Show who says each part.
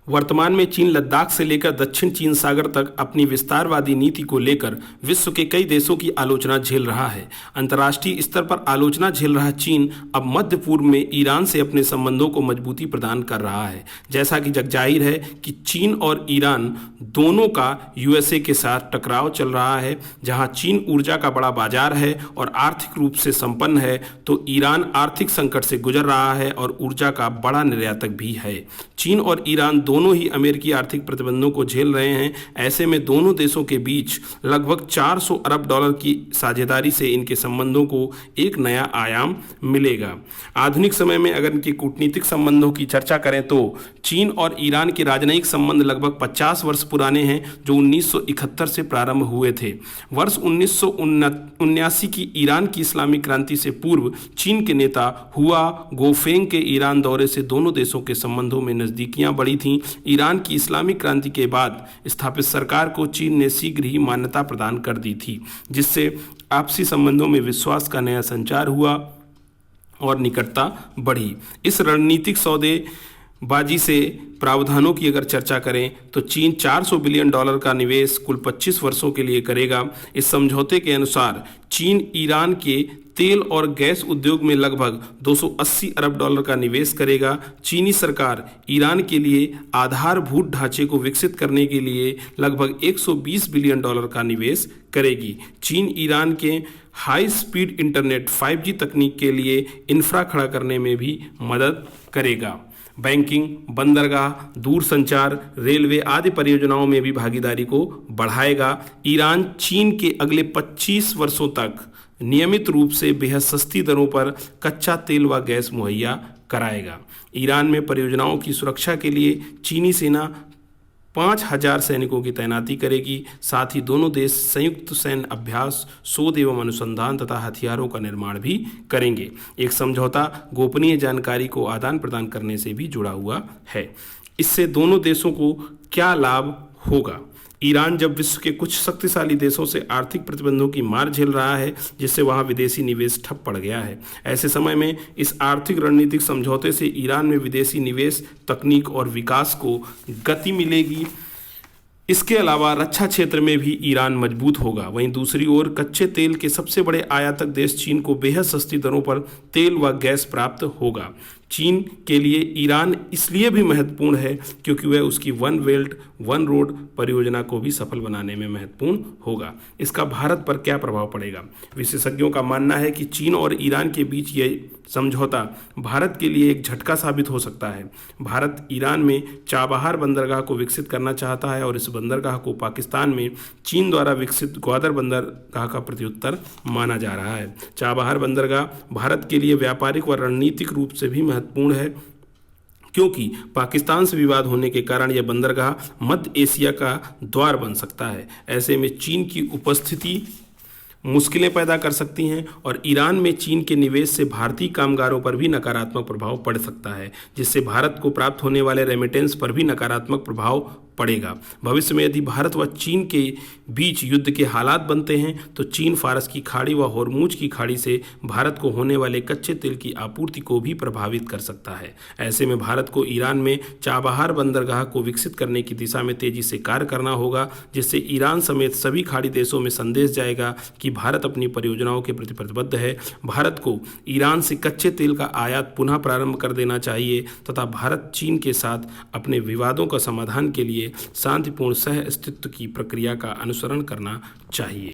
Speaker 1: वर्तमान में चीन लद्दाख से लेकर दक्षिण चीन सागर तक अपनी विस्तारवादी नीति को लेकर विश्व के कई देशों की आलोचना झेल रहा है। अंतर्राष्ट्रीय स्तर पर आलोचना झेल रहा चीन अब मध्य पूर्व में ईरान से अपने संबंधों को मजबूती प्रदान कर रहा है। जैसा कि जगजाहिर है कि चीन और ईरान दोनों का यूएसए के साथ टकराव चल रहा है। जहां चीन ऊर्जा का बड़ा बाजार है और आर्थिक रूप से संपन्न है, तो ईरान आर्थिक संकट से गुजर रहा है और ऊर्जा का बड़ा निर्यातक भी है। चीन और ईरान दोनों ही अमेरिकी आर्थिक प्रतिबंधों को झेल रहे हैं। ऐसे में दोनों देशों के बीच लगभग 400 अरब डॉलर की साझेदारी से इनके संबंधों को एक नया आयाम मिलेगा। आधुनिक समय में अगर इनके कूटनीतिक संबंधों की चर्चा करें तो चीन और ईरान के राजनयिक संबंध लगभग 50 वर्ष पुराने हैं, जो 1971 से प्रारंभ हुए थे। वर्ष 1979 की ईरान की इस्लामिक क्रांति से पूर्व चीन के नेता हुआ गोफेंग के ईरान दौरे से दोनों देशों के संबंधों में नजदीकियां बढ़ी थीं। ईरान की इस्लामिक क्रांति के बाद स्थापित सरकार को चीन ने शीघ्र ही मान्यता प्रदान कर दी थी, जिससे आपसी संबंधों में विश्वास का नया संचार हुआ और निकटता बढ़ी। इस रणनीतिक सौदेबाजी से प्रावधानों की अगर चर्चा करें तो चीन 400 बिलियन डॉलर का निवेश कुल 25 वर्षों के लिए करेगा। इस समझौते के अनुसार चीन ईरान के तेल और गैस उद्योग में लगभग 280 अरब डॉलर का निवेश करेगा। चीनी सरकार ईरान के लिए आधारभूत ढांचे को विकसित करने के लिए लगभग 120 बिलियन डॉलर का निवेश करेगी। चीन ईरान के हाई स्पीड इंटरनेट 5G तकनीक के लिए इंफ्रा खड़ा करने में भी मदद करेगा। बैंकिंग, बंदरगाह, दूरसंचार, रेलवे आदि परियोजनाओं में भी भागीदारी को बढ़ाएगा। ईरान चीन के अगले 25 वर्षों तक नियमित रूप से बेहद सस्ती दरों पर कच्चा तेल व गैस मुहैया कराएगा। ईरान में परियोजनाओं की सुरक्षा के लिए चीनी सेना 5000 सैनिकों की तैनाती करेगी। साथ ही दोनों देश संयुक्त सैन्य अभ्यास, शोध एवं अनुसंधान तथा हथियारों का निर्माण भी करेंगे। एक समझौता गोपनीय जानकारी को आदान प्रदान करने से भी जुड़ा हुआ है। इससे दोनों देशों को क्या लाभ होगा? ईरान जब विश्व के कुछ शक्तिशाली देशों से आर्थिक प्रतिबंधों की मार झेल रहा है, जिससे वहां विदेशी निवेश ठप पड़ गया है। ऐसे समय में इस आर्थिक रणनीतिक समझौते से ईरान में विदेशी निवेश, तकनीक और विकास को गति मिलेगी। इसके अलावा रक्षा क्षेत्र में भी ईरान मजबूत होगा। वहीं दूसरी ओर कच्चे तेल के सबसे बड़े आयातक देश चीन को बेहद सस्ती दरों पर तेल व गैस प्राप्त होगा। चीन के लिए ईरान इसलिए भी महत्वपूर्ण है क्योंकि वह उसकी वन बेल्ट वन रोड परियोजना को भी सफल बनाने में महत्वपूर्ण होगा। इसका भारत पर क्या प्रभाव पड़ेगा? विशेषज्ञों का मानना है कि चीन और ईरान के बीच यह समझौता भारत के लिए एक झटका साबित हो सकता है। भारत ईरान में चाबहार बंदरगाह को विकसित करना चाहता है और इस बंदरगाह को पाकिस्तान में चीन द्वारा विकसित ग्वादर बंदरगाह का प्रत्युत्तर माना जा रहा है। चाबहार बंदरगाह भारत के लिए व्यापारिक व रणनीतिक रूप से भी महत्वपूर्ण है, क्योंकि पाकिस्तान से विवाद होने के कारण यह बंदरगाह मध्य एशिया का द्वार बन सकता है। ऐसे में चीन की उपस्थिति मुश्किलें पैदा कर सकती हैं और ईरान में चीन के निवेश से भारतीय कामगारों पर भी नकारात्मक प्रभाव पड़ सकता है, जिससे भारत को प्राप्त होने वाले रेमिटेंस पर भी नकारात्मक प्रभाव पड़ेगा। भविष्य में यदि भारत व चीन के बीच युद्ध के हालात बनते हैं तो चीन फारस की खाड़ी व होर्मुज की खाड़ी से भारत को होने वाले कच्चे तेल की आपूर्ति को भी प्रभावित कर सकता है। ऐसे में भारत को ईरान में चाबहार बंदरगाह को विकसित करने की दिशा में तेजी से कार्य करना होगा, जिससे ईरान समेत सभी खाड़ी देशों में संदेश जाएगा कि भारत अपनी परियोजनाओं के प्रति प्रतिबद्ध है। भारत को ईरान से कच्चे तेल का आयात पुनः प्रारंभ कर देना चाहिए तथा भारत चीन के साथ अपने विवादों का समाधान के लिए शांतिपूर्ण सह अस्तित्व की प्रक्रिया का अनुसरण करना चाहिए।